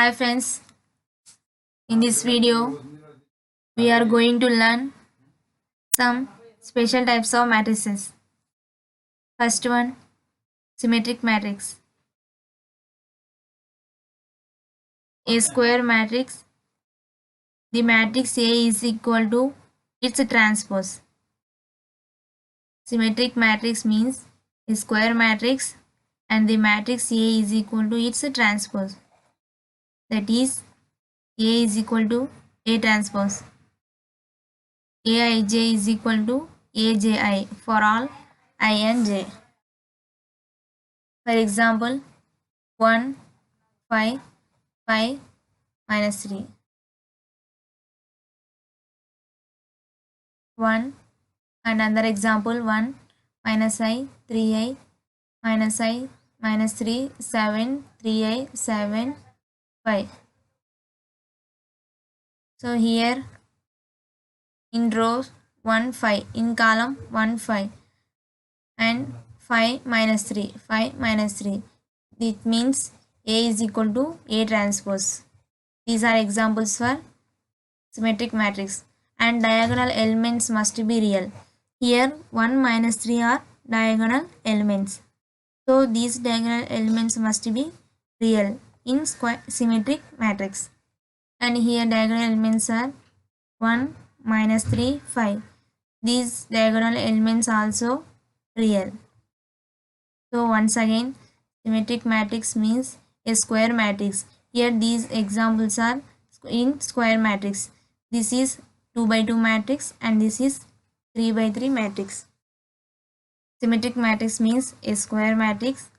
Hi friends, in this video we are going to learn some special types of matrices. First one, symmetric matrix. A square matrix, the matrix A is equal to its transpose. Symmetric matrix means a square matrix and the matrix A is equal to its transpose. That is, A is equal to A transpose. Aij is equal to Aji for all I and j. For example, 1, 5, 5 minus 3. 1 and another example 1 minus I 3I minus I minus 3 7 3I 7 5. So here in row 1 5, in column 1 5 and 5 minus 3 5 minus 3. It means A is equal to A transpose. These are examples for symmetric matrix, and diagonal elements must be real. Here 1 minus 3 are diagonal elements. So these diagonal elements must be real in symmetric matrix. And here diagonal elements are 1 minus 3 5. These diagonal elements also real. So once again, symmetric matrix means a square matrix. Here these examples are in square matrix. This is 2 by 2 matrix and this is 3 by 3 matrix. Symmetric matrix means a square matrix.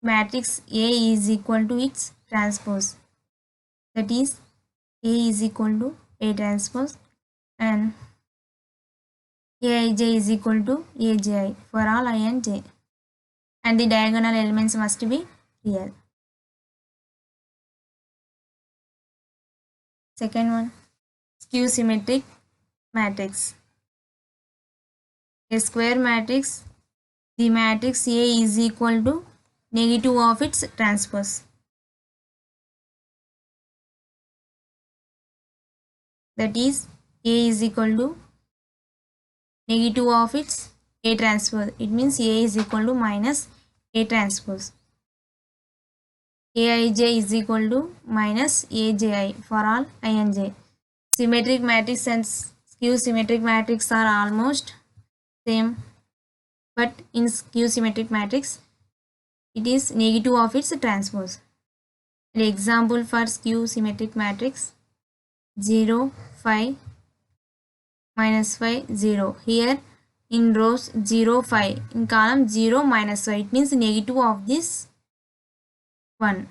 Matrix A is equal to its transpose. That is, A is equal to A transpose and Aij is equal to Aji for all I and j. And the diagonal elements must be real. Second one, skew symmetric matrix. A square matrix, the matrix A is equal to negative of its transpose. That is, A is equal to negative of its A transpose. It means A is equal to minus A transpose. Aij is equal to minus Aji for all I and j. Symmetric matrix and skew symmetric matrix are almost same, but in skew symmetric matrix it is negative of its transpose. An example for skew symmetric matrix 0 5 minus 5 0. Here in rows 0 5, in column 0 minus 5, it means negative of this 1.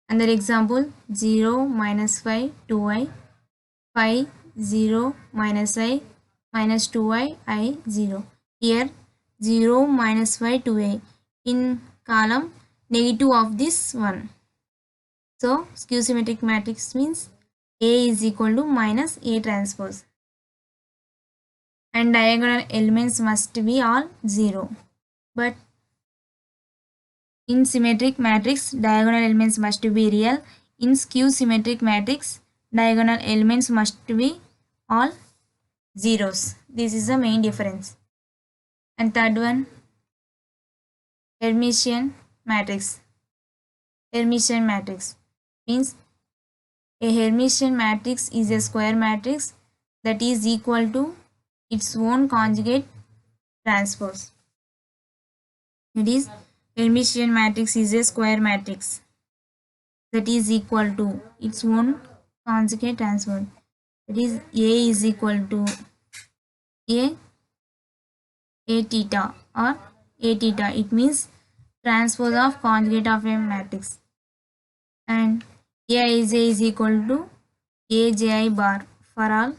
Another example 0 minus 5 2i 5 0 minus I minus 2i I 0. Here 0 minus 5 2a, in column negative of this 1. So skew symmetric matrix means A is equal to minus A transpose. And diagonal elements must be all 0. But in symmetric matrix, diagonal elements must be real. In skew symmetric matrix, diagonal elements must be all zeros. This is the main difference. And third one, Hermitian matrix. Hermitian matrix means a Hermitian matrix is a square matrix that is equal to its own conjugate transpose. It is, Hermitian matrix is a square matrix that is equal to its own conjugate transpose. That is, A is equal to A theta or A theta. It means transpose of conjugate of a matrix. And Aij is equal to Aji bar for all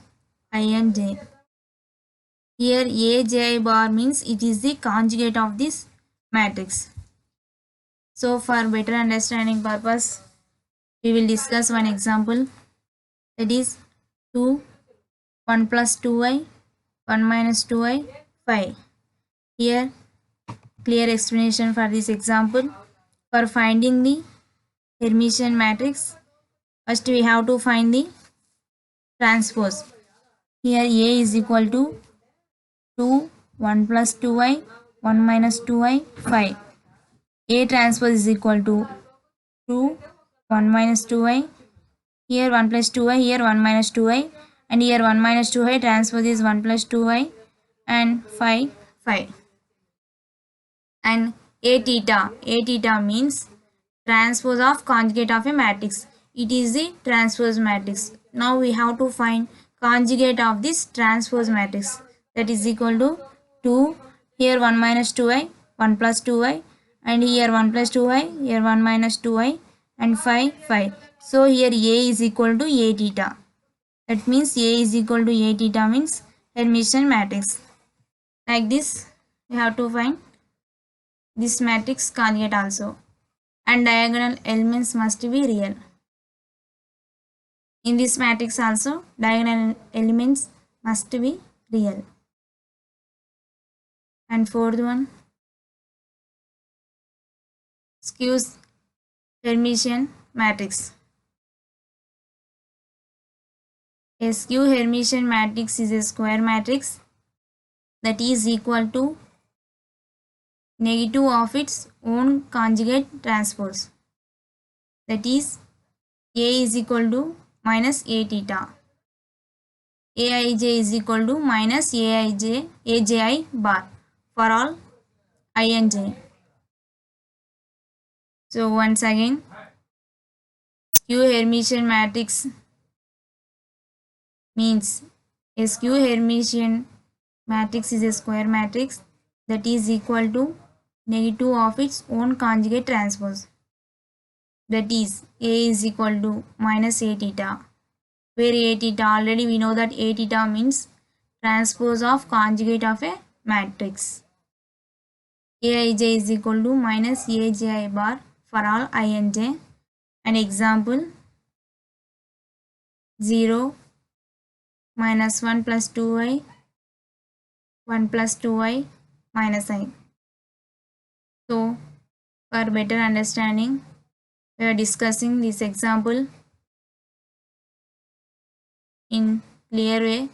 I and j. Here Aji bar means it is the conjugate of this matrix. So for better understanding purpose, we will discuss one example. That is 2, 1 plus 2i, 1 minus 2i, 5. Here clear explanation for this example. For finding the Hermitian matrix, First we have to find the transpose. Here A is equal to 2, 1 plus 2i, 1 minus 2i, 5. A transpose is equal to 2, 1 minus 2i, here 1 plus 2i, here 1 minus 2i, and here 1 minus 2i, transpose is 1 plus 2i, and 5, 5. And A theta means transpose of conjugate of a matrix. It is the transpose matrix. Now we have to find conjugate of this transpose matrix. That is equal to 2, here 1 minus 2i, 1 plus 2i, and here 1 plus 2i, here 1 minus 2i, and 5, 5. So here A is equal to A theta. That means A is equal to A theta means Hermitian matrix. Like this, we have to find this matrix conjugate also. And diagonal elements must be real. In this matrix also, diagonal elements must be real. And fourth one, skew Hermitian matrix. A skew Hermitian matrix is a square matrix that is equal to negative of its own conjugate transpose. That is A is equal to minus A theta. Aij is equal to minus Aji bar for all I and j. So once again, skew Hermitian matrix means a skew Hermitian matrix is a square matrix that is equal to negative of its own conjugate transpose. That is A is equal to minus A theta. Where A theta, already we know that A theta means transpose of conjugate of a matrix. Aij is equal to minus Aji bar for all I and j. An example, 0 minus 1 plus 2i, 1 plus 2i minus I. So for better understanding, we are discussing this example in clear way.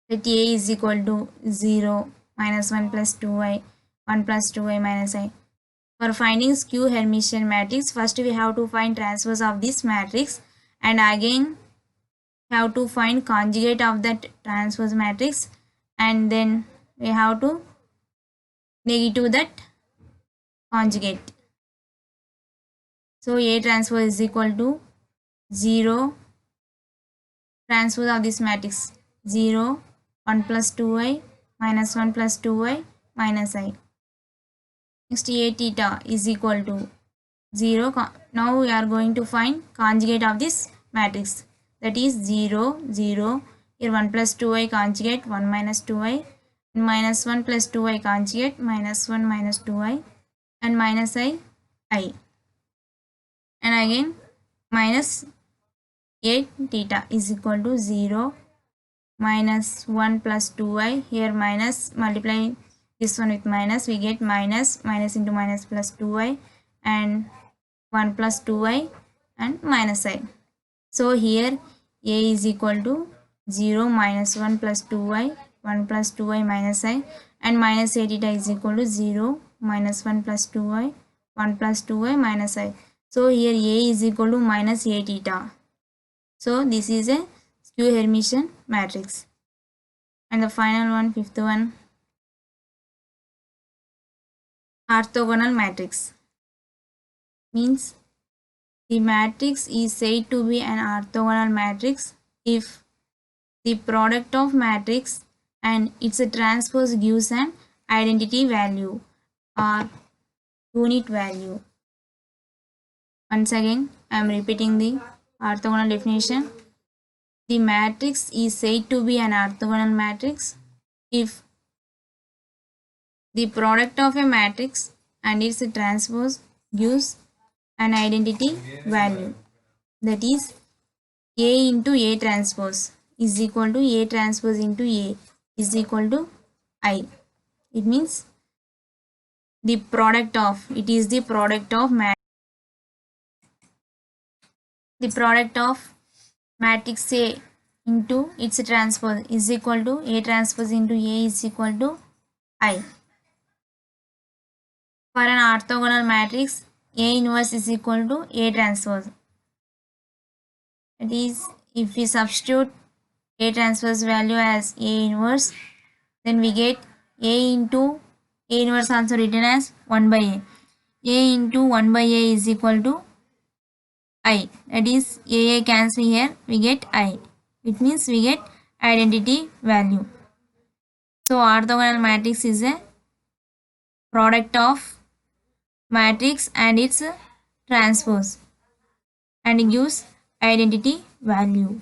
That A is equal to 0 minus 1 plus 2i, 1 plus 2i minus I. For finding skew Hermitian matrix, first we have to find transpose of this matrix, and again have to find conjugate of that transpose matrix, and then we have to negative that conjugate. So A transpose is equal to 0 transpose of this matrix, 0, 1 plus 2i minus 1 plus 2i minus I. Next A theta is equal to 0. Now we are going to find conjugate of this matrix. That is 0, 0. Here 1 plus 2i conjugate, 1 minus 2i, and minus 1 plus 2i conjugate, minus 1 minus 2i, and minus I. And again minus A theta is equal to 0 minus 1 plus 2i. Here minus, multiply this one with minus, we get minus, minus into minus plus 2i, and 1 plus 2i and minus I. So here A is equal to 0 minus 1 plus 2i, 1 plus 2i minus I, and minus A theta is equal to 0 minus 1 plus 2i, 1 plus 2i minus I. So here A is equal to minus A theta. So this is a skew Hermitian matrix. And the final one, fifth one, orthogonal matrix. Means the matrix is said to be an orthogonal matrix if the product of matrix and its transpose gives an identity value or unit value. Once again, I am repeating the orthogonal definition. The matrix is said to be an orthogonal matrix if the product of a matrix and its transpose gives an identity value. That is A into A transpose is equal to A transpose into A is equal to I. It means the product of, it is the product of matrix the product of matrix A into its transpose is equal to A transpose into A is equal to I. For an orthogonal matrix, A inverse is equal to A transpose. That is, if we substitute A transpose value as A inverse, then we get A into A inverse also written as 1 by A. A into 1 by A is equal to I. That is, A cancel here, we get I. It means we get identity value. So orthogonal matrix is a product of matrix and its transpose and gives identity value.